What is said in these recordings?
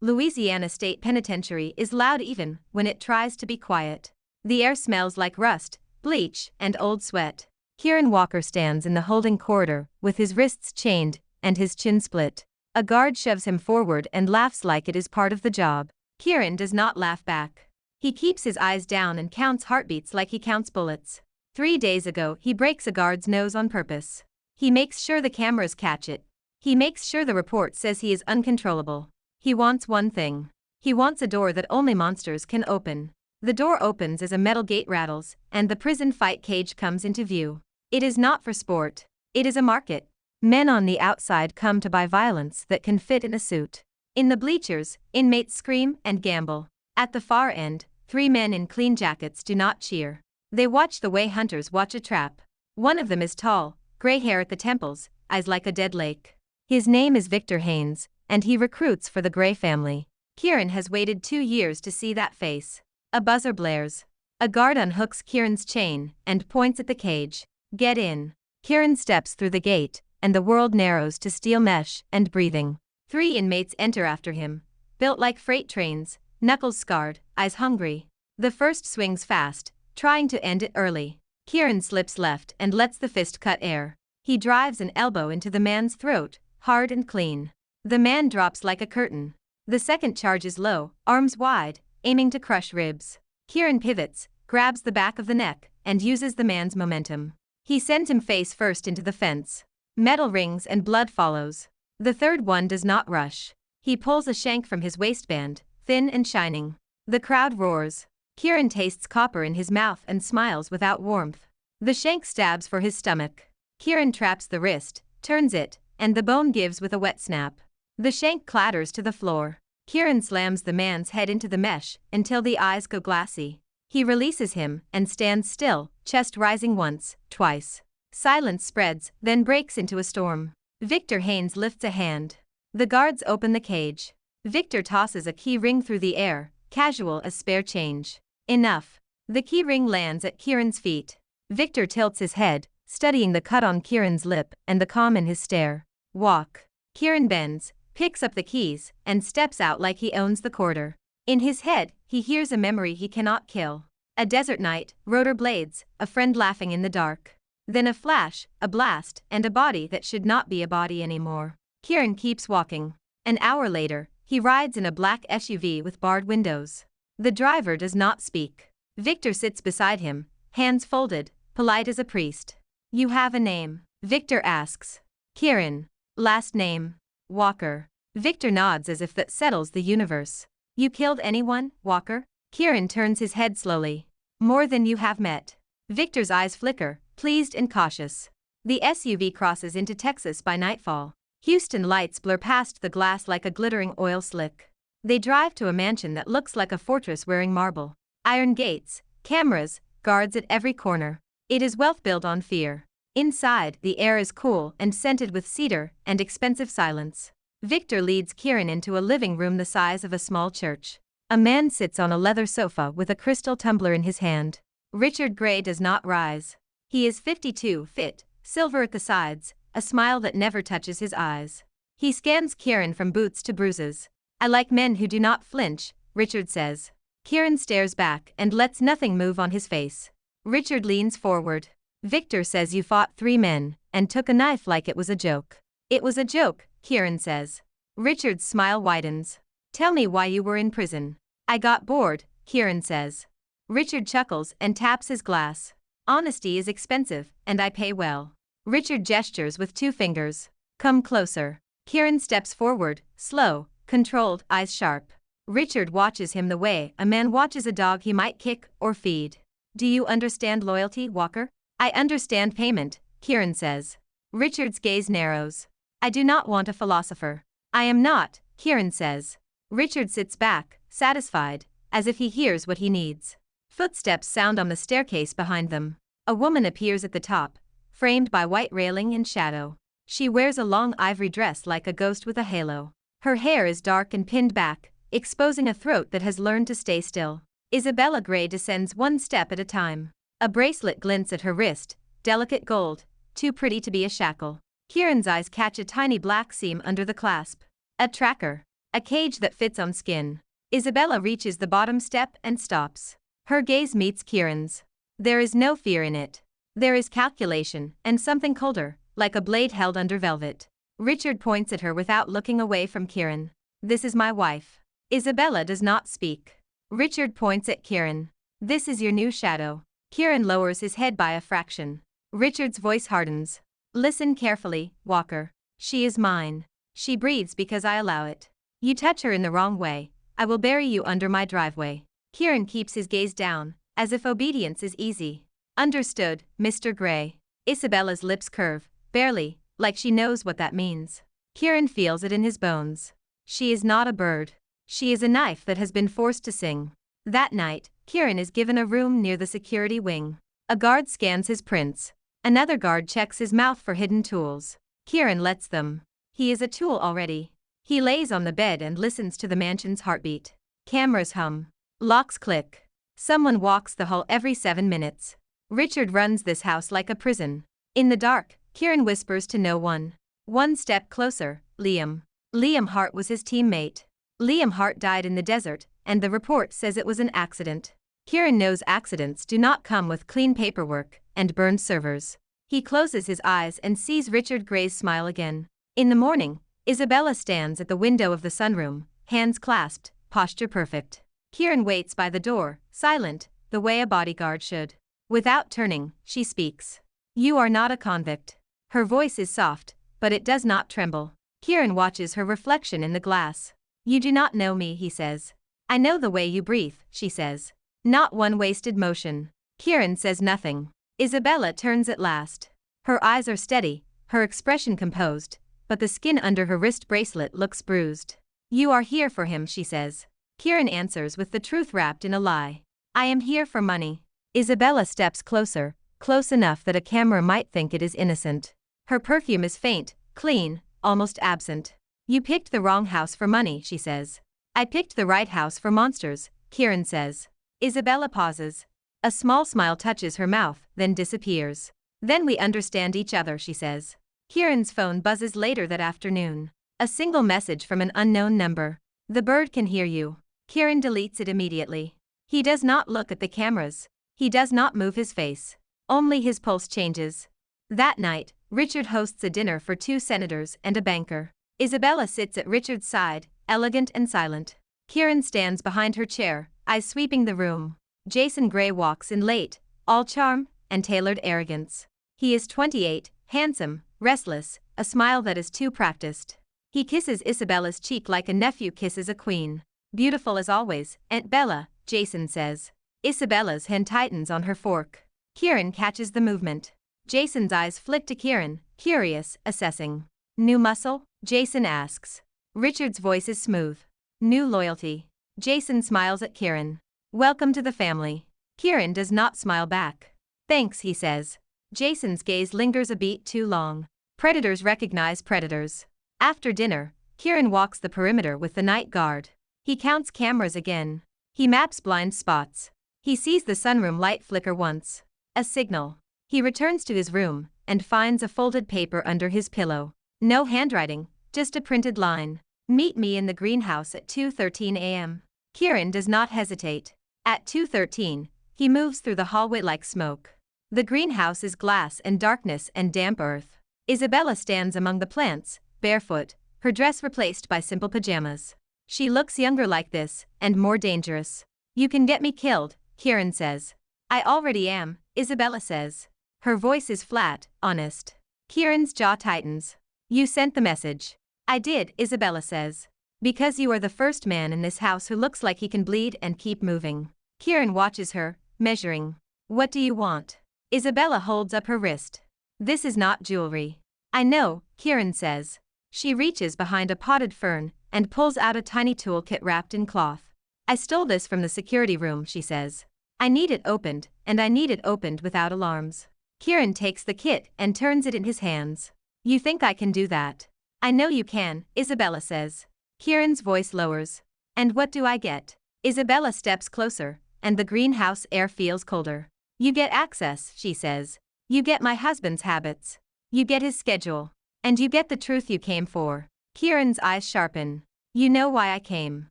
Louisiana State Penitentiary is loud even when it tries to be quiet. The air smells like rust, bleach, and old sweat. Kieran Walker stands in the holding corridor with his wrists chained and his chin split. A guard shoves him forward and laughs like it is part of the job. Kieran does not laugh back. He keeps his eyes down and counts heartbeats like he counts bullets. 3 days ago, he breaks a guard's nose on purpose. He makes sure the cameras catch it. He makes sure the report says he is uncontrollable. He wants one thing. He wants a door that only monsters can open. The door opens as a metal gate rattles, and the prison fight cage comes into view. It is not for sport. It is a market. Men on the outside come to buy violence that can fit in a suit. In the bleachers, inmates scream and gamble. At the far end, 3 men in clean jackets do not cheer. They watch the way hunters watch a trap. One of them is tall, gray hair at the temples, eyes like a dead lake. His name is Victor Haynes, and he recruits for the Gray family. Kieran has waited 2 years to see that face. A buzzer blares. A guard unhooks Kieran's chain and points at the cage. Get in. Kieran steps through the gate, and the world narrows to steel mesh and breathing. 3 inmates enter after him, built like freight trains, knuckles scarred, eyes hungry. The first swings fast, trying to end it early. Kieran slips left and lets the fist cut air. He drives an elbow into the man's throat, hard and clean. The man drops like a curtain. The second charges low, arms wide, aiming to crush ribs. Kieran pivots, grabs the back of the neck, and uses the man's momentum. He sends him face first into the fence. Metal rings and blood follows. The third one does not rush. He pulls a shank from his waistband, thin and shining. The crowd roars. Kieran tastes copper in his mouth and smiles without warmth. The shank stabs for his stomach. Kieran traps the wrist, turns it, and the bone gives with a wet snap. The shank clatters to the floor. Kieran slams the man's head into the mesh until the eyes go glassy. He releases him and stands still, chest rising once, twice. Silence spreads, then breaks into a storm. Victor Haynes lifts a hand. The guards open the cage. Victor tosses a key ring through the air, casual as spare change. Enough. The key ring lands at Kieran's feet. Victor tilts his head, studying the cut on Kieran's lip and the calm in his stare. Walk. Kieran bends, picks up the keys, and steps out like he owns the quarter. In his head, he hears a memory he cannot kill. A desert night, rotor blades, a friend laughing in the dark. Then a flash, a blast, and a body that should not be a body anymore. Kieran keeps walking. An hour later, he rides in a black SUV with barred windows. The driver does not speak. Victor sits beside him, hands folded, polite as a priest. You have a name? Victor asks. Kieran. Last name? Walker. Victor nods as if that settles the universe. You killed anyone, Walker? Kieran turns his head slowly. More than you have met. Victor's eyes flicker, pleased and cautious. The SUV crosses into Texas by nightfall. Houston lights blur past the glass like a glittering oil slick. They drive to a mansion that looks like a fortress wearing marble. Iron gates, cameras, guards at every corner. It is wealth built on fear. Inside, the air is cool and scented with cedar and expensive silence. Victor leads Kieran into a living room the size of a small church. A man sits on a leather sofa with a crystal tumbler in his hand. Richard Gray does not rise. He is 52, fit, silver at the sides, a smile that never touches his eyes. He scans Kieran from boots to bruises. I like men who do not flinch, Richard says. Kieran stares back and lets nothing move on his face. Richard leans forward. Victor says you fought 3 men and took a knife like it was a joke. It was a joke, Kieran says. Richard's smile widens. Tell me why you were in prison. I got bored, Kieran says. Richard chuckles and taps his glass. Honesty is expensive, and I pay well. Richard gestures with 2 fingers. Come closer. Kieran steps forward, slow, controlled, eyes sharp. Richard watches him the way a man watches a dog he might kick or feed. Do you understand loyalty, Walker? I understand payment, Kieran says. Richard's gaze narrows. I do not want a philosopher. I am not, Kieran says. Richard sits back, satisfied, as if he hears what he needs. Footsteps sound on the staircase behind them. A woman appears at the top, framed by white railing and shadow. She wears a long ivory dress like a ghost with a halo. Her hair is dark and pinned back, exposing a throat that has learned to stay still. Isabella Gray descends 1 step at a time. A bracelet glints at her wrist, delicate gold, too pretty to be a shackle. Kieran's eyes catch a tiny black seam under the clasp. A tracker. A cage that fits on skin. Isabella reaches the bottom step and stops. Her gaze meets Kieran's. There is no fear in it. There is calculation and something colder, like a blade held under velvet. Richard points at her without looking away from Kieran. This is my wife. Isabella does not speak. Richard points at Kieran. This is your new shadow. Kieran lowers his head by a fraction. Richard's voice hardens. Listen carefully, Walker. She is mine. She breathes because I allow it. You touch her in the wrong way, I will bury you under my driveway. Kieran keeps his gaze down, as if obedience is easy. Understood, Mr. Gray. Isabella's lips curve, barely, like she knows what that means. Kieran feels it in his bones. She is not a bird. She is a knife that has been forced to sing. That night, Kieran is given a room near the security wing. A guard scans his prints. Another guard checks his mouth for hidden tools. Kieran lets them. He is a tool already. He lays on the bed and listens to the mansion's heartbeat. Cameras hum. Locks click. Someone walks the hall every 7 minutes. Richard runs this house like a prison. In the dark, Kieran whispers to no one. One step closer, Liam. Liam Hart was his teammate. Liam Hart died in the desert, and the report says it was an accident. Kieran knows accidents do not come with clean paperwork and burned servers. He closes his eyes and sees Richard Gray's smile again. In the morning, Isabella stands at the window of the sunroom, hands clasped, posture perfect. Kieran waits by the door, silent, the way a bodyguard should. Without turning, she speaks. You are not a convict. Her voice is soft, but it does not tremble. Kieran watches her reflection in the glass. You do not know me, he says. I know the way you breathe, she says. Not one wasted motion. Kieran says nothing. Isabella turns at last. Her eyes are steady, her expression composed, but the skin under her wrist bracelet looks bruised. You are here for him, she says. Kieran answers with the truth wrapped in a lie. I am here for money. Isabella steps closer, close enough that a camera might think it is innocent. Her perfume is faint, clean, almost absent. You picked the wrong house for money, she says. I picked the right house for monsters, Kieran says. Isabella pauses. A small smile touches her mouth, then disappears. Then we understand each other, she says. Kieran's phone buzzes later that afternoon. A single message from an unknown number. The bird can hear you. Kieran deletes it immediately. He does not look at the cameras. He does not move his face. Only his pulse changes. That night, Richard hosts a dinner for 2 senators and a banker. Isabella sits at Richard's side, elegant and silent. Kieran stands behind her chair, eyes sweeping the room. Jason Gray walks in late, all charm and tailored arrogance. He is 28, handsome, restless, a smile that is too practiced. He kisses Isabella's cheek like a nephew kisses a queen. Beautiful as always, Aunt Bella, Jason says. Isabella's hand tightens on her fork. Kieran catches the movement. Jason's eyes flick to Kieran, curious, assessing. New muscle? Jason asks. Richard's voice is smooth. New loyalty. Jason smiles at Kieran. Welcome to the family. Kieran does not smile back. Thanks, he says. Jason's gaze lingers a beat too long. Predators recognize predators. After dinner, Kieran walks the perimeter with the night guard. He counts cameras again. He maps blind spots. He sees the sunroom light flicker once. A signal. He returns to his room and finds a folded paper under his pillow. No handwriting, just a printed line. Meet me in the greenhouse at 2:13 a.m. Kieran does not hesitate. At 2:13, he moves through the hallway like smoke. The greenhouse is glass and darkness and damp earth. Isabella stands among the plants, barefoot, her dress replaced by simple pajamas. She looks younger like this, and more dangerous. You can get me killed, Kieran says. I already am, Isabella says. Her voice is flat, honest. Kieran's jaw tightens. You sent the message. I did, Isabella says. Because you are the first man in this house who looks like he can bleed and keep moving. Kieran watches her, measuring. What do you want? Isabella holds up her wrist. This is not jewelry. I know, Kieran says. She reaches behind a potted fern and pulls out a tiny toolkit wrapped in cloth. I stole this from the security room, she says. I need it opened, and I need it opened without alarms. Kieran takes the kit and turns it in his hands. You think I can do that? I know you can, Isabella says. Kieran's voice lowers. And what do I get? Isabella steps closer, and the greenhouse air feels colder. You get access, she says. You get my husband's habits. You get his schedule. And you get the truth you came for. Kieran's eyes sharpen. You know why I came.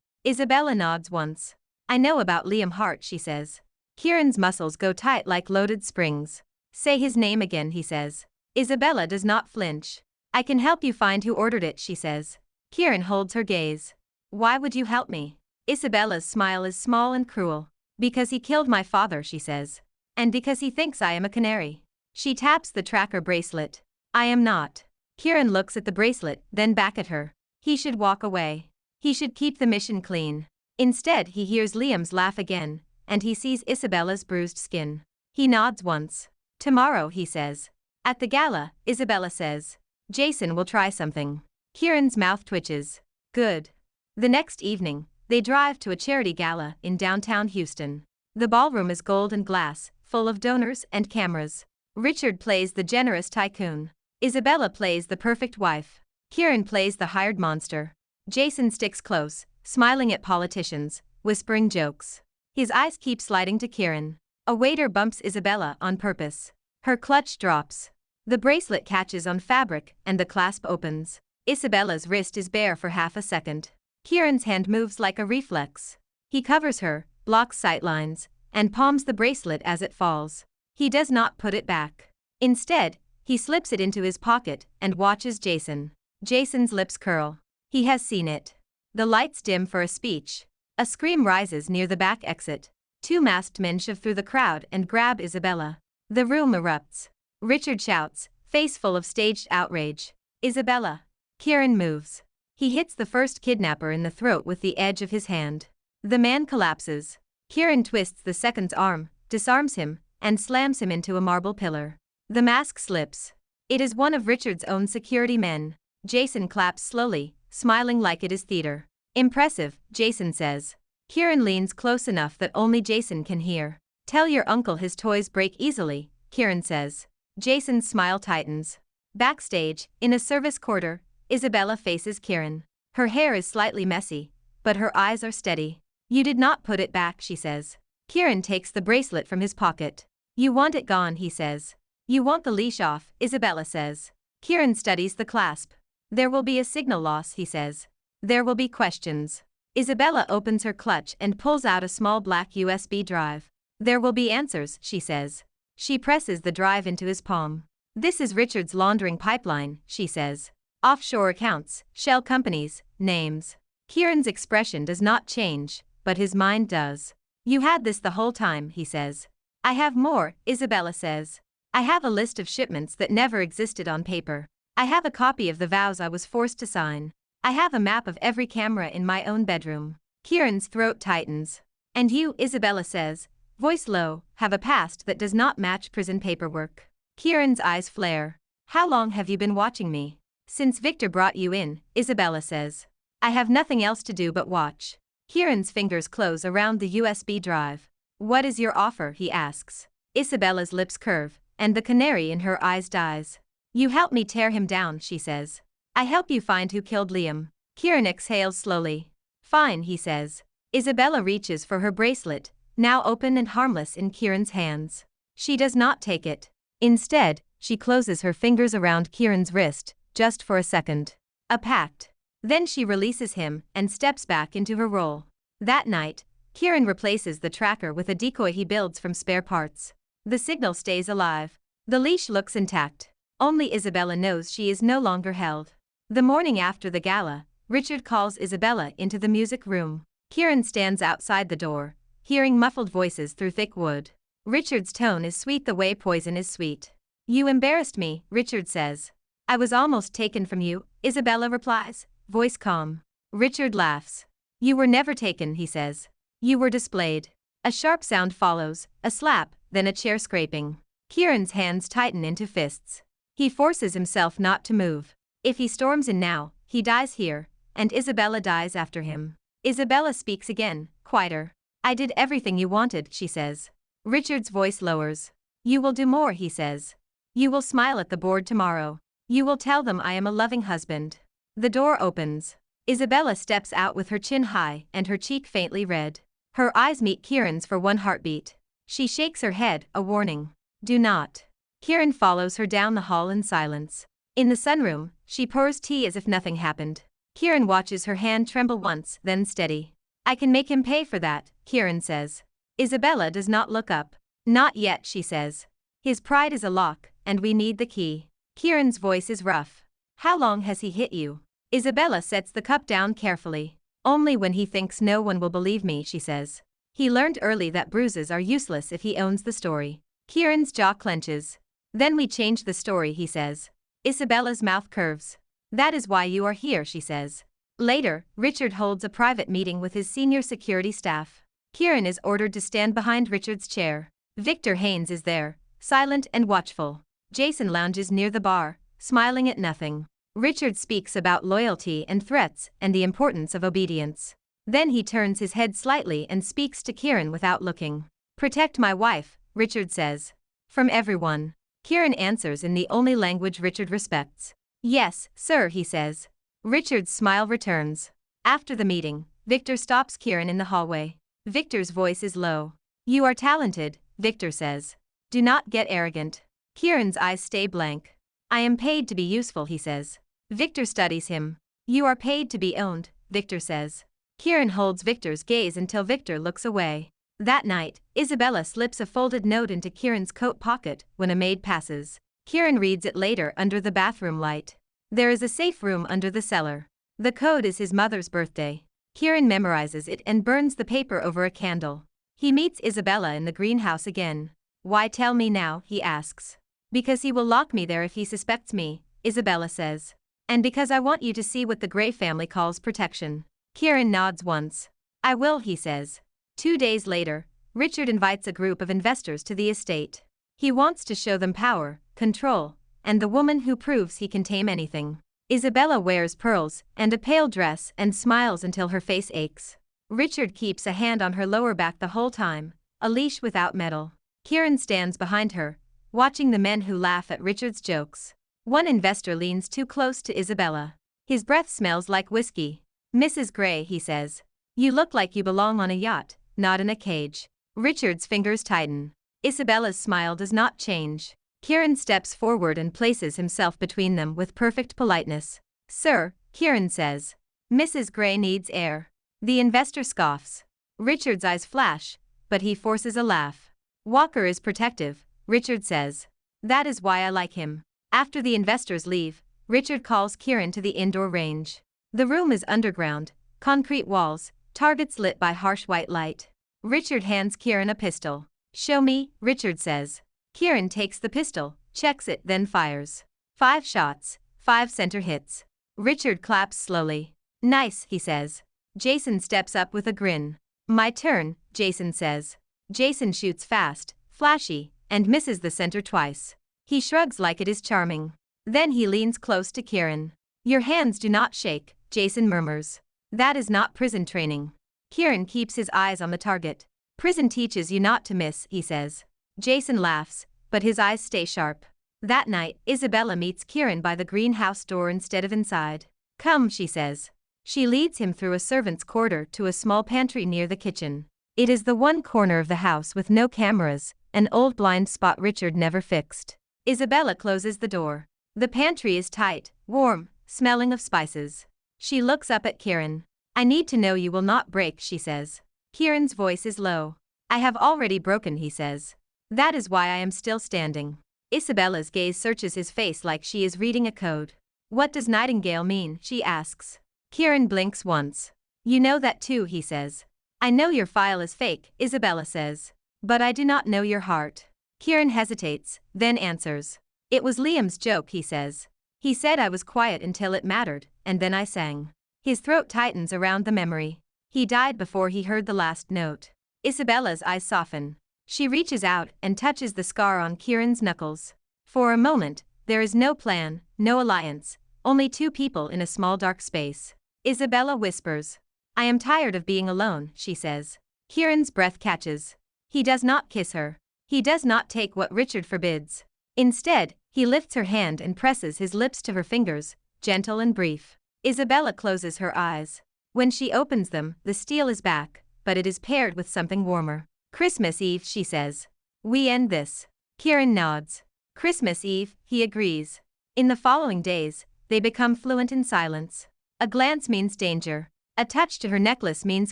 Isabella nods once. I know about Liam Hart, she says. Kieran's muscles go tight like loaded springs. Say his name again, he says. Isabella does not flinch. I can help you find who ordered it, she says. Kieran holds her gaze. Why would you help me? Isabella's smile is small and cruel. Because he killed my father, she says. And because he thinks I am a canary. She taps the tracker bracelet. I am not. Kieran looks at the bracelet, then back at her. He should walk away. He should keep the mission clean. Instead, he hears Liam's laugh again, and he sees Isabella's bruised skin. He nods once. Tomorrow, he says. At the gala, Isabella says. Jason will try something. Kieran's mouth twitches. Good. The next evening, they drive to a charity gala in downtown Houston. The ballroom is gold and glass, full of donors and cameras. Richard plays the generous tycoon. Isabella plays the perfect wife. Kieran plays the hired monster. Jason sticks close, smiling at politicians, whispering jokes. His eyes keep sliding to Kieran. A waiter bumps Isabella on purpose. Her clutch drops. The bracelet catches on fabric and the clasp opens. Isabella's wrist is bare for half a second. Kieran's hand moves like a reflex. He covers her, blocks sightlines, and palms the bracelet as it falls. He does not put it back. Instead, he slips it into his pocket and watches Jason. Jason's lips curl. He has seen it. The lights dim for a speech. A scream rises near the back exit. Two masked men shove through the crowd and grab Isabella. The room erupts. Richard shouts, face full of staged outrage. Isabella. Kieran moves. He hits the first kidnapper in the throat with the edge of his hand. The man collapses. Kieran twists the second's arm, disarms him, and slams him into a marble pillar. The mask slips. It is one of Richard's own security men. Jason claps slowly, smiling like it is theater. Impressive, Jason says. Kieran leans close enough that only Jason can hear. Tell your uncle his toys break easily, Kieran says. Jason's smile tightens. Backstage, in a service quarter, Isabella faces Kieran. Her hair is slightly messy, but her eyes are steady. You did not put it back, she says. Kieran takes the bracelet from his pocket. You want it gone, he says. You want the leash off, Isabella says. Kieran studies the clasp. There will be a signal loss, he says. There will be questions. Isabella opens her clutch and pulls out a small black USB drive. There will be answers, she says. She presses the drive into his palm. This is Richard's laundering pipeline, she says. Offshore accounts, shell companies, names. Kieran's expression does not change, but his mind does. You had this the whole time, he says. I have more, Isabella says. I have a list of shipments that never existed on paper. I have a copy of the vows I was forced to sign. I have a map of every camera in my own bedroom. Kieran's throat tightens. And you, Isabella says, voice low, have a past that does not match prison paperwork. Kieran's eyes flare. How long have you been watching me? Since Victor brought you in, Isabella says. I have nothing else to do but watch. Kieran's fingers close around the USB drive. What is your offer, he asks. Isabella's lips curve, and the canary in her eyes dies. You help me tear him down, she says. I help you find who killed Liam. Kieran exhales slowly. Fine, he says. Isabella reaches for her bracelet, now open and harmless in Kieran's hands. She does not take it. Instead, she closes her fingers around Kieran's wrist, just for a second. A pact. Then she releases him and steps back into her role. That night, Kieran replaces the tracker with a decoy he builds from spare parts. The signal stays alive. The leash looks intact. Only Isabella knows she is no longer held. The morning after the gala, Richard calls Isabella into the music room. Kieran stands outside the door, hearing muffled voices through thick wood. Richard's tone is sweet the way poison is sweet. You embarrassed me, Richard says. I was almost taken from you, Isabella replies, voice calm. Richard laughs. You were never taken, he says. You were displayed. A sharp sound follows, a slap, then a chair scraping. Kieran's hands tighten into fists. He forces himself not to move. If he storms in now, he dies here, and Isabella dies after him. Isabella speaks again, quieter. I did everything you wanted, she says. Richard's voice lowers. You will do more, he says. You will smile at the board tomorrow. You will tell them I am a loving husband. The door opens. Isabella steps out with her chin high and her cheek faintly red. Her eyes meet Kieran's for one heartbeat. She shakes her head, a warning. Do not. Kieran follows her down the hall in silence. In the sunroom, she pours tea as if nothing happened. Kieran watches her hand tremble once, then steady. I can make him pay for that, Kieran says. Isabella does not look up. Not yet, she says. His pride is a lock, and we need the key. Kieran's voice is rough. How long has he hit you? Isabella sets the cup down carefully. Only when he thinks no one will believe me, she says. He learned early that bruises are useless if he owns the story. Kieran's jaw clenches. Then we change the story, he says. Isabella's mouth curves. That is why you are here, she says. Later, Richard holds a private meeting with his senior security staff. Kieran is ordered to stand behind Richard's chair. Victor Haynes is there, silent and watchful. Jason lounges near the bar, smiling at nothing. Richard speaks about loyalty and threats and the importance of obedience. Then he turns his head slightly and speaks to Kieran without looking. Protect my wife, Richard says. From everyone. Kieran answers in the only language Richard respects. Yes, sir, he says. Richard's smile returns. After the meeting, Victor stops Kieran in the hallway. Victor's voice is low. You are talented, Victor says. Do not get arrogant. Kieran's eyes stay blank. I am paid to be useful, he says. Victor studies him. You are paid to be owned, Victor says. Kieran holds Victor's gaze until Victor looks away. That night, Isabella slips a folded note into Kieran's coat pocket when a maid passes. Kieran reads it later under the bathroom light. There is a safe room under the cellar. The code is his mother's birthday. Kieran memorizes it and burns the paper over a candle. He meets Isabella in the greenhouse again. Why tell me now, he asks. Because he will lock me there if he suspects me, Isabella says. And because I want you to see what the Gray family calls protection. Kieran nods once. I will, he says. 2 days later, Richard invites a group of investors to the estate. He wants to show them power, control, and the woman who proves he can tame anything. Isabella wears pearls and a pale dress and smiles until her face aches. Richard keeps a hand on her lower back the whole time, a leash without metal. Kieran stands behind her, watching the men who laugh at Richard's jokes. One investor leans too close to Isabella. His breath smells like whiskey. Mrs. Gray, he says. You look like you belong on a yacht, not in a cage. Richard's fingers tighten. Isabella's smile does not change. Kieran steps forward and places himself between them with perfect politeness. Sir, Kieran says. Mrs. Gray needs air. The investor scoffs. Richard's eyes flash, but he forces a laugh. Walker is protective, Richard says. That is why I like him. After the investors leave, Richard calls Kieran to the indoor range. The room is underground, concrete walls, targets lit by harsh white light. Richard hands Kieran a pistol. Show me, Richard says. Kieran takes the pistol, checks it, then fires. 5 shots, 5 center hits. Richard claps slowly. Nice, he says. Jason steps up with a grin. My turn, Jason says. Jason shoots fast, flashy, and misses the center twice. He shrugs like it is charming. Then he leans close to Kieran. Your hands do not shake, Jason murmurs. That is not prison training. Kieran keeps his eyes on the target. Prison teaches you not to miss, he says. Jason laughs, but his eyes stay sharp. That night, Isabella meets Kieran by the greenhouse door instead of inside. Come, she says. She leads him through a servant's quarter to a small pantry near the kitchen. It is the one corner of the house with no cameras, an old blind spot Richard never fixed. Isabella closes the door. The pantry is tight, warm, smelling of spices. She looks up at Kieran. I need to know you will not break, she says. Kieran's voice is low. I have already broken, he says. That is why I am still standing. Isabella's gaze searches his face like she is reading a code. What does Nightingale mean, she asks. Kieran blinks once. You know that too, he says. I know your file is fake, Isabella says. But I do not know your heart. Kieran hesitates, then answers. It was Liam's joke, he says. He said I was quiet until it mattered, and then I sang. His throat tightens around the memory. He died before he heard the last note. Isabella's eyes soften. She reaches out and touches the scar on Kieran's knuckles. For a moment, there is no plan, no alliance, only 2 people in a small dark space. Isabella whispers. I am tired of being alone, she says. Kieran's breath catches. He does not kiss her. He does not take what Richard forbids. Instead, he lifts her hand and presses his lips to her fingers, gentle and brief. Isabella closes her eyes. When she opens them, the steel is back, but it is paired with something warmer. Christmas Eve, she says. We end this. Kieran nods. Christmas Eve, he agrees. In the following days, they become fluent in silence. A glance means danger. A touch to her necklace means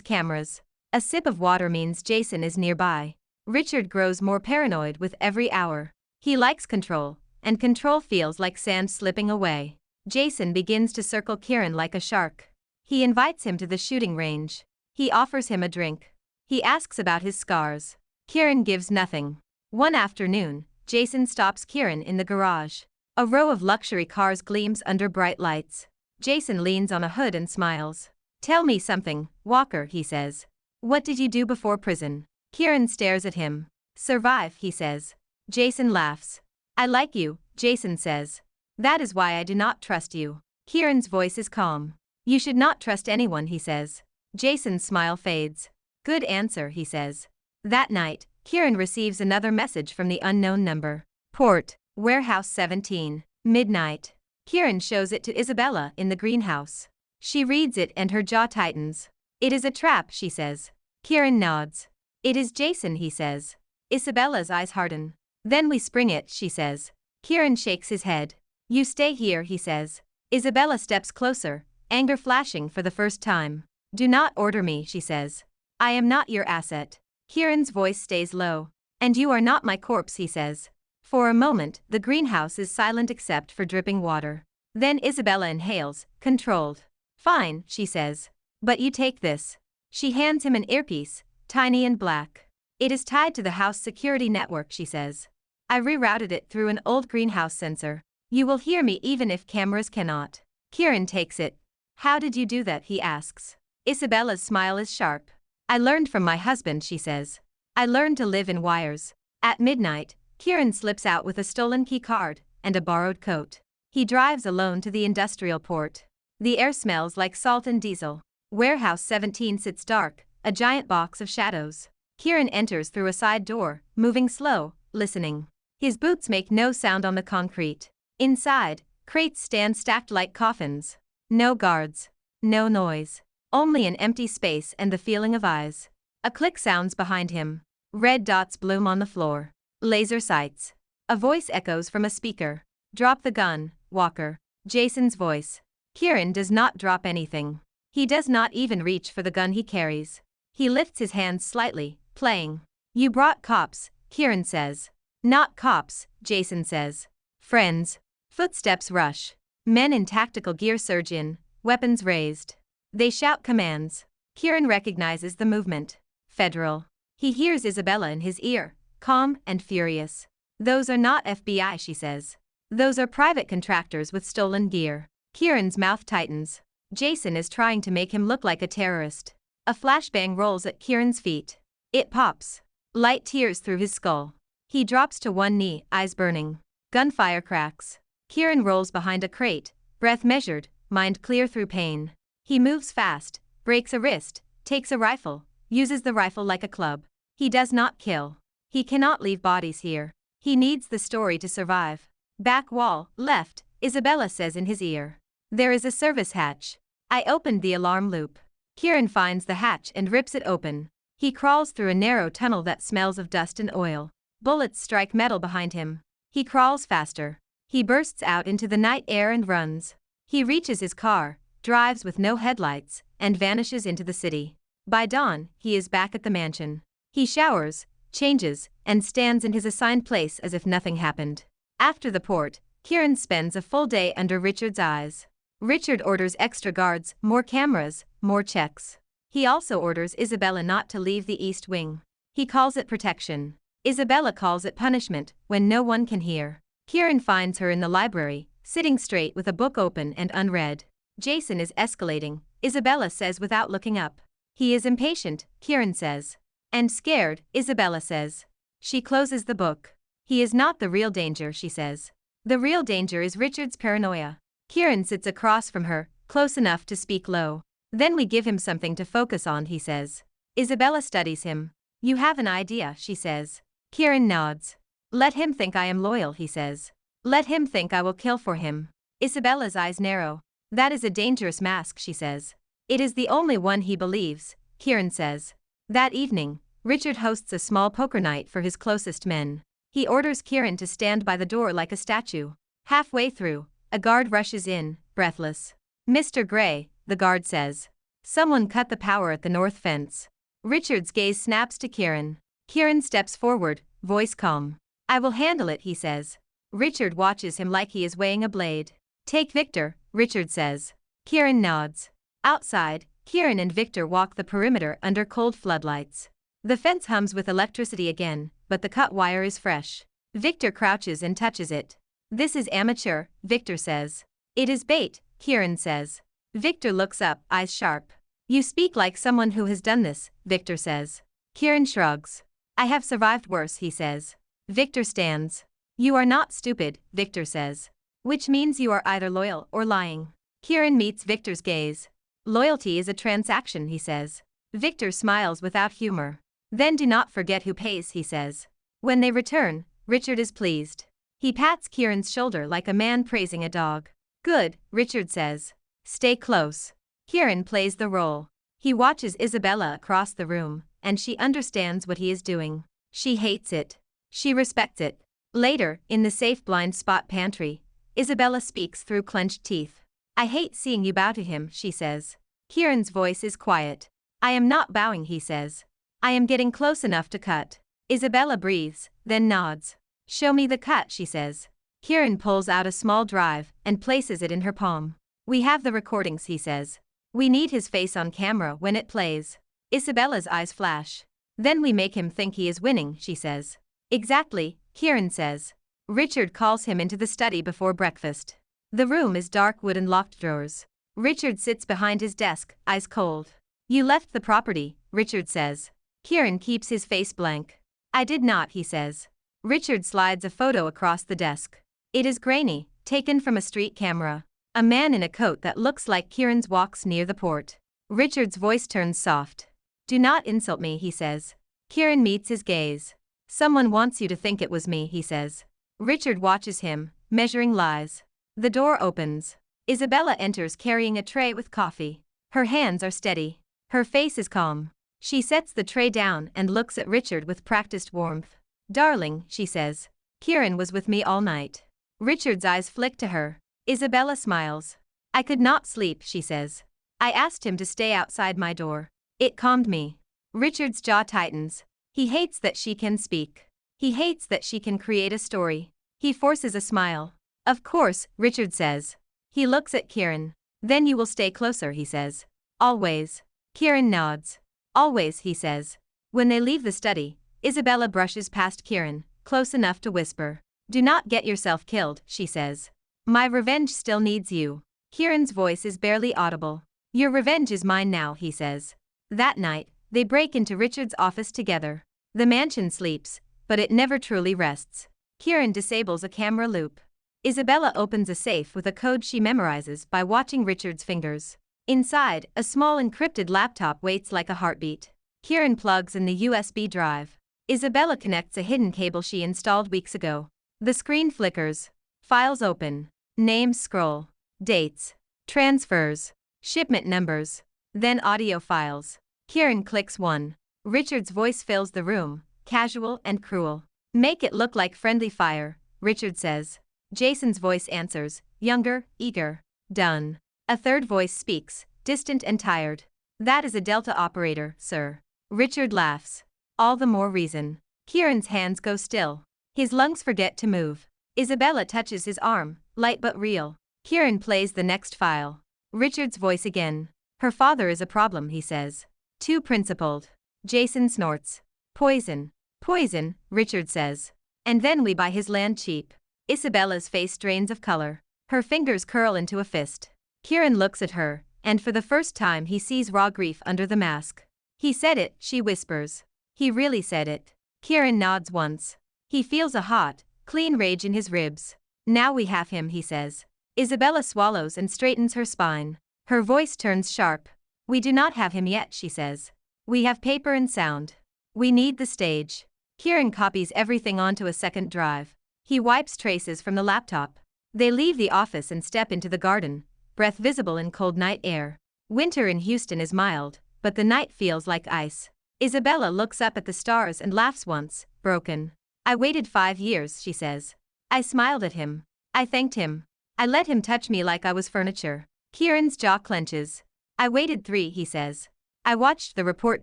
cameras. A sip of water means Jason is nearby. Richard grows more paranoid with every hour. He likes control, and control feels like sand slipping away. Jason begins to circle Kieran like a shark. He invites him to the shooting range. He offers him a drink. He asks about his scars. Kieran gives nothing. One afternoon, Jason stops Kieran in the garage. A row of luxury cars gleams under bright lights. Jason leans on a hood and smiles. "Tell me something, Walker," he says. "What did you do before prison?" Kieran stares at him. "Survive," he says. Jason laughs. "I like you," Jason says. "That is why I do not trust you." Kieran's voice is calm. "You should not trust anyone," he says. Jason's smile fades. "Good answer," he says. That night, Kieran receives another message from the unknown number. Port, Warehouse 17, midnight. Kieran shows it to Isabella in the greenhouse. She reads it and her jaw tightens. "It is a trap," she says. Kieran nods. "It is Jason," he says. Isabella's eyes harden. "Then we spring it," she says. Kieran shakes his head. "You stay here," he says. Isabella steps closer, anger flashing for the first time. "Do not order me," she says. "I am not your asset." Kieran's voice stays low. "And you are not my corpse," he says. For a moment, the greenhouse is silent except for dripping water. Then Isabella inhales, controlled. "Fine," she says. "But you take this." She hands him an earpiece, tiny and black. "It is tied to the house security network," she says. "I rerouted it through an old greenhouse sensor. You will hear me even if cameras cannot." Kieran takes it. "How did you do that?" he asks. Isabella's smile is sharp. "I learned from my husband," she says. "I learned to live in wires." At midnight, Kieran slips out with a stolen key card and a borrowed coat. He drives alone to the industrial port. The air smells like salt and diesel. Warehouse 17 sits dark, a giant box of shadows. Kieran enters through a side door, moving slow, listening. His boots make no sound on the concrete. Inside, crates stand stacked like coffins. No guards. No noise. Only an empty space and the feeling of eyes. A click sounds behind him. Red dots bloom on the floor. Laser sights. A voice echoes from a speaker. "Drop the gun, Walker." Jason's voice. Kieran does not drop anything. He does not even reach for the gun he carries. He lifts his hands slightly, playing. "You brought cops," Kieran says. "Not cops," Jason says. "Friends." Footsteps rush. Men in tactical gear surge in, weapons raised. They shout commands. Kieran recognizes the movement. Federal. He hears Isabella in his ear, calm and furious. "Those are not FBI," she says. "Those are private contractors with stolen gear." Kieran's mouth tightens. Jason is trying to make him look like a terrorist. A flashbang rolls at Kieran's feet. It pops. Light tears through his skull. He drops to one knee, eyes burning. Gunfire cracks. Kieran rolls behind a crate, breath measured, mind clear through pain. He moves fast, breaks a wrist, takes a rifle, uses the rifle like a club. He does not kill. He cannot leave bodies here. He needs the story to survive. "Back wall, left," Isabella says in his ear. "There is a service hatch." I opened the alarm loop. Kieran finds the hatch and rips it open. He crawls through a narrow tunnel that smells of dust and oil. Bullets strike metal behind him. He crawls faster. He bursts out into the night air and runs. He reaches his car, drives with no headlights, and vanishes into the city. By dawn, he is back at the mansion. He showers, changes, and stands in his assigned place as if nothing happened. After the port, Kieran spends a full day under Richard's eyes. Richard orders extra guards, more cameras, more checks. He also orders Isabella not to leave the East Wing. He calls it protection. Isabella calls it punishment, when no one can hear. Kieran finds her in the library, sitting straight with a book open and unread. Jason is escalating, Isabella says without looking up. He is impatient, Kieran says. And scared, Isabella says. She closes the book. He is not the real danger, she says. The real danger is Richard's paranoia. Kieran sits across from her, close enough to speak low. "Then we give him something to focus on," he says. Isabella studies him. "You have an idea," she says. Kieran nods. "Let him think I am loyal," he says. "Let him think I will kill for him." Isabella's eyes narrow. "That is a dangerous mask," she says. "It is the only one he believes," Kieran says. That evening, Richard hosts a small poker night for his closest men. He orders Kieran to stand by the door like a statue. Halfway through, a guard rushes in, breathless. "Mr. Gray, the guard says. Someone cut the power at the north fence. Richard's gaze snaps to Kieran. Kieran steps forward, voice calm. I will handle it, he says. Richard watches him like he is weighing a blade. Take Victor, Richard says. Kieran nods. Outside, Kieran and Victor walk the perimeter under cold floodlights. The fence hums with electricity again, but the cut wire is fresh. Victor crouches and touches it. This is amateur, Victor says. It is bait, Kieran says. Victor looks up, eyes sharp. You speak like someone who has done this, Victor says. Kieran shrugs. I have survived worse, he says. Victor stands. You are not stupid, Victor says. Which means you are either loyal or lying. Kieran meets Victor's gaze. Loyalty is a transaction, he says. Victor smiles without humor. Then do not forget who pays, he says. When they return, Richard is pleased. He pats Kieran's shoulder like a man praising a dog. Good, Richard says. Stay close. Kieran plays the role. He watches Isabella across the room, and she understands what he is doing. She hates it. She respects it. Later, in the safe blind spot pantry, Isabella speaks through clenched teeth. I hate seeing you bow to him, she says. Kieran's voice is quiet. I am not bowing, he says. I am getting close enough to cut. Isabella breathes, then nods. Show me the cut, she says. Kieran pulls out a small drive and places it in her palm. We have the recordings, he says. We need his face on camera when it plays. Isabella's eyes flash. Then we make him think he is winning, she says. Exactly, Kieran says. Richard calls him into the study before breakfast. The room is dark wood and locked drawers. Richard sits behind his desk, eyes cold. You left the property, Richard says. Kieran keeps his face blank. I did not, he says. Richard slides a photo across the desk. It is grainy, taken from a street camera. A man in a coat that looks like Kieran's walks near the port. Richard's voice turns soft. Do not insult me, he says. Kieran meets his gaze. Someone wants you to think it was me, he says. Richard watches him, measuring lies. The door opens. Isabella enters carrying a tray with coffee. Her hands are steady. Her face is calm. She sets the tray down and looks at Richard with practiced warmth. Darling, she says. Kieran was with me all night. Richard's eyes flick to her. Isabella smiles. I could not sleep, she says. I asked him to stay outside my door. It calmed me. Richard's jaw tightens. He hates that she can speak. He hates that she can create a story. He forces a smile. Of course, Richard says. He looks at Kieran. Then you will stay closer, he says. Always. Kieran nods. Always, he says. When they leave the study, Isabella brushes past Kieran, close enough to whisper. Do not get yourself killed, she says. My revenge still needs you. Kieran's voice is barely audible. Your revenge is mine now, he says. That night, they break into Richard's office together. The mansion sleeps, but it never truly rests. Kieran disables a camera loop. Isabella opens a safe with a code she memorizes by watching Richard's fingers. Inside, a small encrypted laptop waits like a heartbeat. Kieran plugs in the USB drive. Isabella connects a hidden cable she installed weeks ago. The screen flickers. Files open. Names scroll. Dates. Transfers. Shipment numbers. Then audio files. Kieran clicks one. Richard's voice fills the room, casual and cruel. Make it look like friendly fire, Richard says. Jason's voice answers, younger, eager. Done. A third voice speaks, distant and tired. That is a Delta operator, sir. Richard laughs. All the more reason. Kieran's hands go still. His lungs forget to move. Isabella touches his arm, light but real. Kieran plays the next file. Richard's voice again. Her father is a problem, he says. Too principled. Jason snorts. Poison. Poison, Richard says. And then we buy his land cheap. Isabella's face drains of color. Her fingers curl into a fist. Kieran looks at her, and for the first time he sees raw grief under the mask. He said it, she whispers. He really said it. Kieran nods once. He feels a hot, clean rage in his ribs. Now we have him, he says. Isabella swallows and straightens her spine. Her voice turns sharp. We do not have him yet, she says. We have paper and sound. We need the stage. Kieran copies everything onto a second drive. He wipes traces from the laptop. They leave the office and step into the garden, breath visible in cold night air. Winter in Houston is mild, but the night feels like ice. Isabella looks up at the stars and laughs once, broken. I waited 5 years, she says. I smiled at him. I thanked him. I let him touch me like I was furniture. Kieran's jaw clenches. I waited 3, he says. I watched the report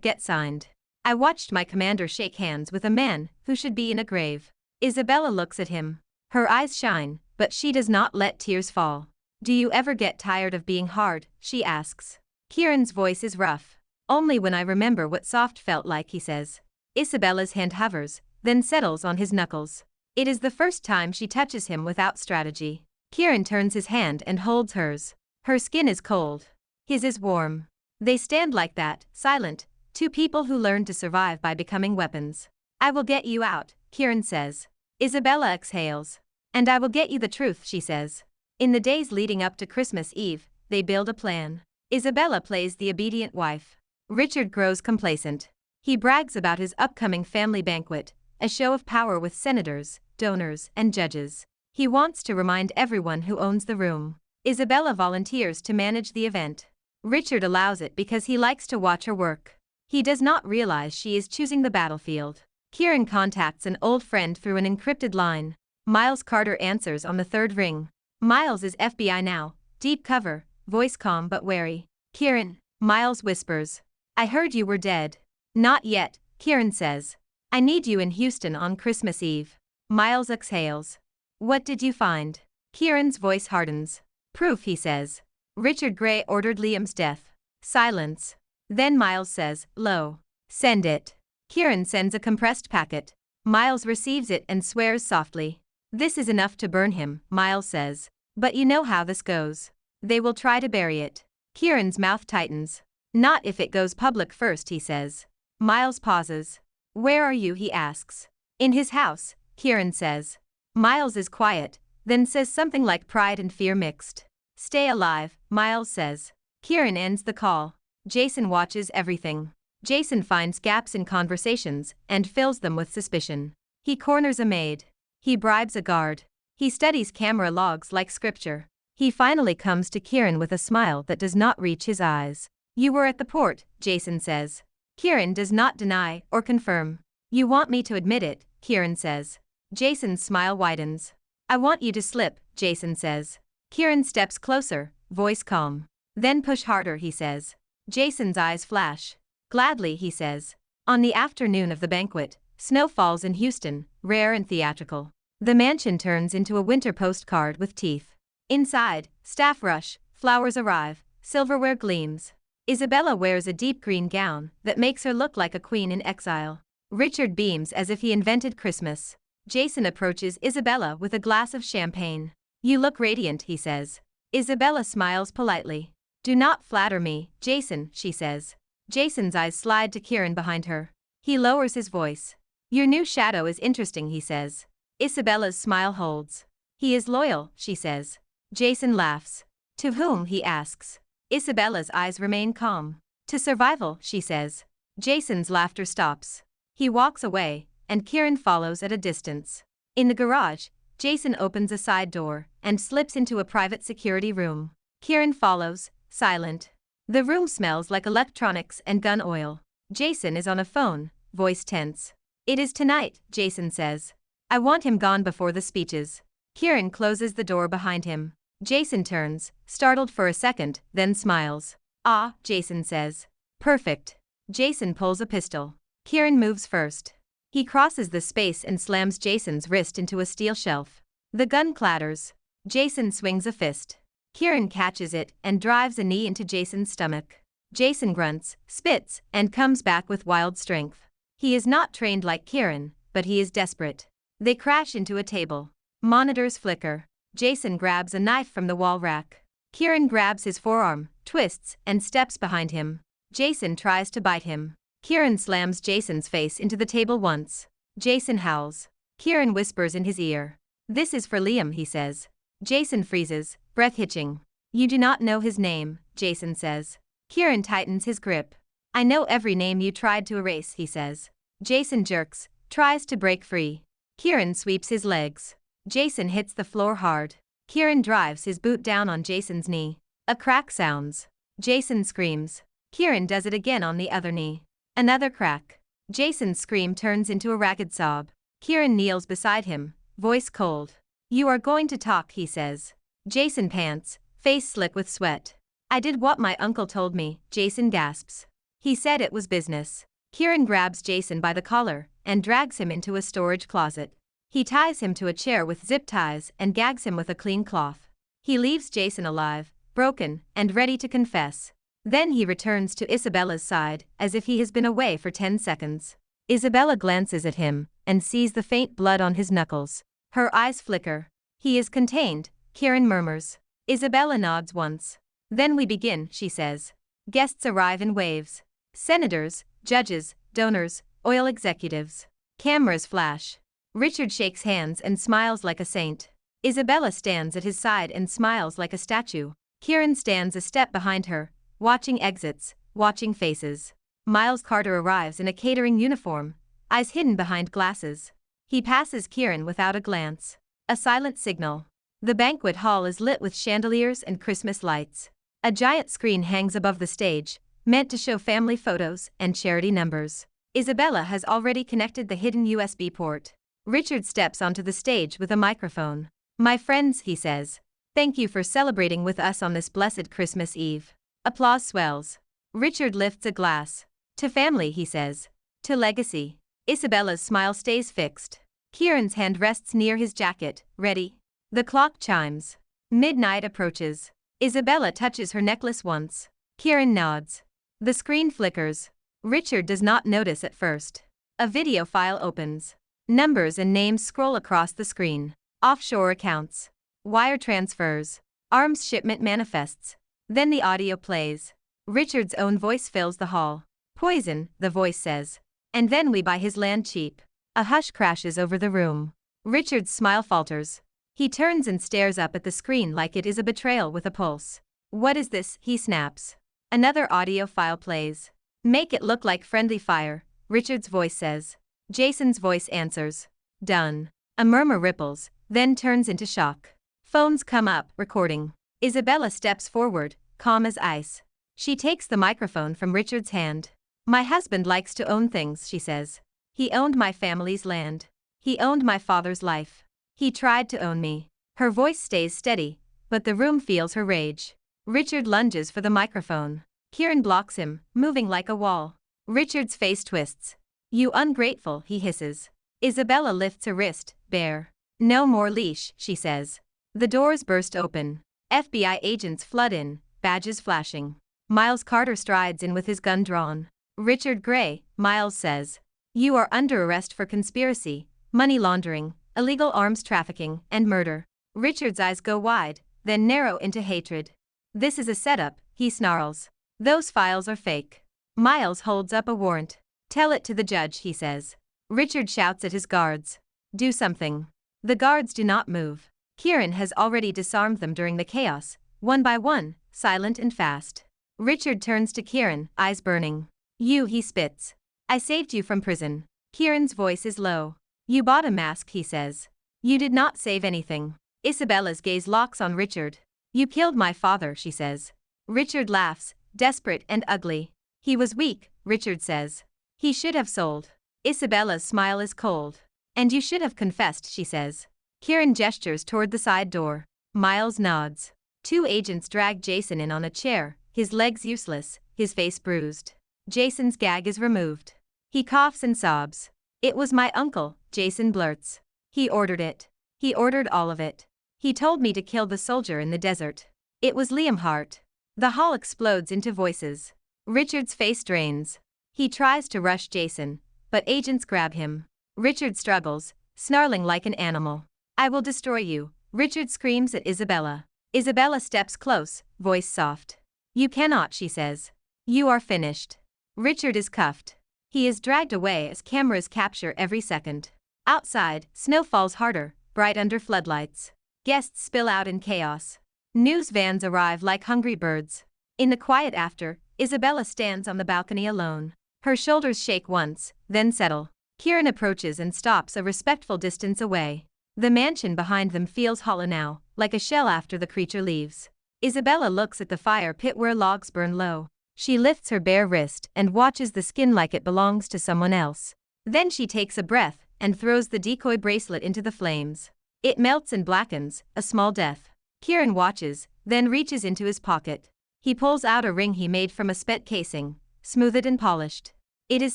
get signed. I watched my commander shake hands with a man who should be in a grave. Isabella looks at him. Her eyes shine, but she does not let tears fall. Do you ever get tired of being hard, she asks. Kieran's voice is rough. Only when I remember what soft felt like, he says. Isabella's hand hovers, then settles on his knuckles. It is the first time she touches him without strategy. Kieran turns his hand and holds hers. Her skin is cold. His is warm. They stand like that, silent, two people who learn to survive by becoming weapons. I will get you out, Kieran says. Isabella exhales. And I will get you the truth, she says. In the days leading up to Christmas Eve, they build a plan. Isabella plays the obedient wife. Richard grows complacent. He brags about his upcoming family banquet, a show of power with senators, donors, and judges. He wants to remind everyone who owns the room. Isabella volunteers to manage the event. Richard allows it because he likes to watch her work. He does not realize she is choosing the battlefield. Kieran contacts an old friend through an encrypted line. Miles Carter answers on the third ring. Miles is FBI now, deep cover, voice calm but wary. Kieran, Miles whispers. I heard you were dead. Not yet, Kieran says. I need you in Houston on Christmas Eve. Miles exhales. What did you find? Kieran's voice hardens. Proof, he says. Richard Gray ordered Liam's death. Silence. Then Miles says, Lo. Send it. Kieran sends a compressed packet. Miles receives it and swears softly. This is enough to burn him, Miles says. But you know how this goes. They will try to bury it. Kieran's mouth tightens. Not if it goes public first, he says. Miles pauses. Where are you, he asks. In his house, Kieran says. Miles is quiet, then says something like pride and fear mixed. Stay alive, Miles says. Kieran ends the call. Jason watches everything. Jason finds gaps in conversations and fills them with suspicion. He corners a maid. He bribes a guard. He studies camera logs like scripture. He finally comes to Kieran with a smile that does not reach his eyes. You were at the port, Jason says. Kieran does not deny or confirm. You want me to admit it, Kieran says. Jason's smile widens. I want you to slip, Jason says. Kieran steps closer, voice calm. Then push harder, he says. Jason's eyes flash. Gladly, he says. On the afternoon of the banquet, snow falls in Houston, rare and theatrical. The mansion turns into a winter postcard with teeth. Inside, staff rush, flowers arrive, silverware gleams. Isabella wears a deep green gown that makes her look like a queen in exile. Richard beams as if he invented Christmas. Jason approaches Isabella with a glass of champagne. You look radiant, he says. Isabella smiles politely. Do not flatter me, Jason, she says. Jason's eyes slide to Kieran behind her. He lowers his voice. Your new shadow is interesting, he says. Isabella's smile holds. He is loyal, she says. Jason laughs. To whom, he asks. Isabella's eyes remain calm. To survival, she says. Jason's laughter stops. He walks away, and Kieran follows at a distance. In the garage, Jason opens a side door and slips into a private security room. Kieran follows, silent. The room smells like electronics and gun oil. Jason is on a phone, voice tense. It is tonight, Jason says. I want him gone before the speeches. Kieran closes the door behind him. Jason turns, startled for a second, then smiles. Ah, Jason says. Perfect. Jason pulls a pistol. Kieran moves first. He crosses the space and slams Jason's wrist into a steel shelf. The gun clatters. Jason swings a fist. Kieran catches it and drives a knee into Jason's stomach. Jason grunts, spits, and comes back with wild strength. He is not trained like Kieran, but he is desperate. They crash into a table. Monitors flicker. Jason grabs a knife from the wall rack. Kieran grabs his forearm, twists, and steps behind him. Jason tries to bite him. Kieran slams Jason's face into the table once. Jason howls. Kieran whispers in his ear. This is for Liam, he says. Jason freezes, breath hitching. You do not know his name, Jason says. Kieran tightens his grip. I know every name you tried to erase, he says. Jason jerks, tries to break free. Kieran sweeps his legs. Jason hits the floor hard. Kieran drives his boot down on Jason's knee. A crack sounds. Jason screams. Kieran does it again on the other knee. Another crack. Jason's scream turns into a ragged sob. Kieran kneels beside him, voice cold. You are going to talk, he says. Jason pants, face slick with sweat. I did what my uncle told me, Jason gasps. He said it was business. Kieran grabs Jason by the collar and drags him into a storage closet. He ties him to a chair with zip ties and gags him with a clean cloth. He leaves Jason alive, broken, and ready to confess. Then he returns to Isabella's side as if he has been away for 10 seconds. Isabella glances at him and sees the faint blood on his knuckles. Her eyes flicker. He is contained, Kieran murmurs. Isabella nods once. Then we begin, she says. Guests arrive in waves. Senators, judges, donors, oil executives. Cameras flash. Richard shakes hands and smiles like a saint. Isabella stands at his side and smiles like a statue. Kieran stands a step behind her, watching exits, watching faces. Miles Carter arrives in a catering uniform, eyes hidden behind glasses. He passes Kieran without a glance. A silent signal. The banquet hall is lit with chandeliers and Christmas lights. A giant screen hangs above the stage, meant to show family photos and charity numbers. Isabella has already connected the hidden USB port. Richard steps onto the stage with a microphone. My friends, he says. Thank you for celebrating with us on this blessed Christmas Eve. Applause swells. Richard lifts a glass. To family, he says. To legacy. Isabella's smile stays fixed. Kieran's hand rests near his jacket, ready. The clock chimes. Midnight approaches. Isabella touches her necklace once. Kieran nods. The screen flickers. Richard does not notice at first. A video file opens. Numbers and names scroll across the screen. Offshore accounts. Wire transfers. Arms shipment manifests. Then the audio plays. Richard's own voice fills the hall. Poison, the voice says. And then we buy his land cheap. A hush crashes over the room. Richard's smile falters. He turns and stares up at the screen like it is a betrayal with a pulse. What is this? He snaps. Another audio file plays. Make it look like friendly fire, Richard's voice says. Jason's voice answers. Done. A murmur ripples, then turns into shock. Phones come up, recording. Isabella steps forward, calm as ice. She takes the microphone from Richard's hand. My husband likes to own things, she says. He owned my family's land. He owned my father's life. He tried to own me. Her voice stays steady, but the room feels her rage. Richard lunges for the microphone. Kieran blocks him, moving like a wall. Richard's face twists. You ungrateful, he hisses. Isabella lifts a wrist, bare. No more leash, she says. The doors burst open. FBI agents flood in, badges flashing. Miles Carter strides in with his gun drawn. Richard Gray, Miles says. You are under arrest for conspiracy, money laundering, illegal arms trafficking, and murder. Richard's eyes go wide, then narrow into hatred. This is a setup, he snarls. Those files are fake. Miles holds up a warrant. Tell it to the judge, he says. Richard shouts at his guards. Do something. The guards do not move. Kieran has already disarmed them during the chaos, one by one, silent and fast. Richard turns to Kieran, eyes burning. You, he spits. I saved you from prison. Kieran's voice is low. You bought a mask, he says. You did not save anything. Isabella's gaze locks on Richard. You killed my father, she says. Richard laughs, desperate and ugly. He was weak, Richard says. He should have sold. Isabella's smile is cold. And you should have confessed, she says. Kieran gestures toward the side door. Miles nods. Two agents drag Jason in on a chair, his legs useless, his face bruised. Jason's gag is removed. He coughs and sobs. It was my uncle, Jason blurts. He ordered it. He ordered all of it. He told me to kill the soldier in the desert. It was Liam Hart. The hall explodes into voices. Richard's face drains. He tries to rush Jason, but agents grab him. Richard struggles, snarling like an animal. I will destroy you, Richard screams at Isabella. Isabella steps close, voice soft. You cannot, she says. You are finished. Richard is cuffed. He is dragged away as cameras capture every second. Outside, snow falls harder, bright under floodlights. Guests spill out in chaos. News vans arrive like hungry birds. In the quiet after, Isabella stands on the balcony alone. Her shoulders shake once, then settle. Kieran approaches and stops a respectful distance away. The mansion behind them feels hollow now, like a shell after the creature leaves. Isabella looks at the fire pit where logs burn low. She lifts her bare wrist and watches the skin like it belongs to someone else. Then she takes a breath and throws the decoy bracelet into the flames. It melts and blackens, a small death. Kieran watches, then reaches into his pocket. He pulls out a ring he made from a spent casing, smoothed and polished. It is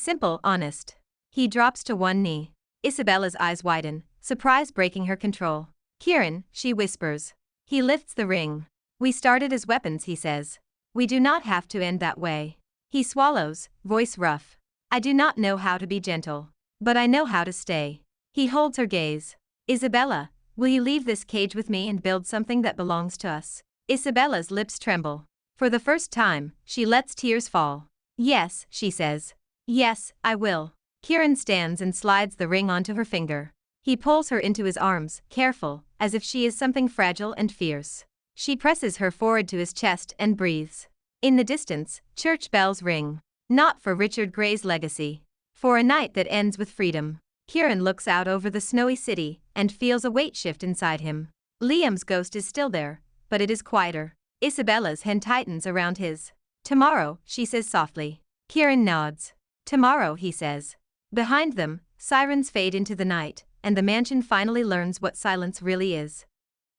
simple, honest. He drops to one knee. Isabella's eyes widen, surprise breaking her control. Kieran, she whispers. He lifts the ring. We started as weapons, he says. We do not have to end that way. He swallows, voice rough. I do not know how to be gentle, but I know how to stay. He holds her gaze. Isabella, will you leave this cage with me and build something that belongs to us? Isabella's lips tremble. For the first time, she lets tears fall. Yes, she says. Yes, I will. Kieran stands and slides the ring onto her finger. He pulls her into his arms, careful, as if she is something fragile and fierce. She presses her forward to his chest and breathes. In the distance, church bells ring. Not for Richard Gray's legacy. For a night that ends with freedom. Kieran looks out over the snowy city and feels a weight shift inside him. Liam's ghost is still there, but it is quieter. Isabella's hand tightens around his. Tomorrow, she says softly. Kieran nods. Tomorrow, he says. Behind them, sirens fade into the night, and the mansion finally learns what silence really is.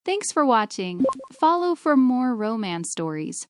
Thanks for watching. Follow for more romance stories.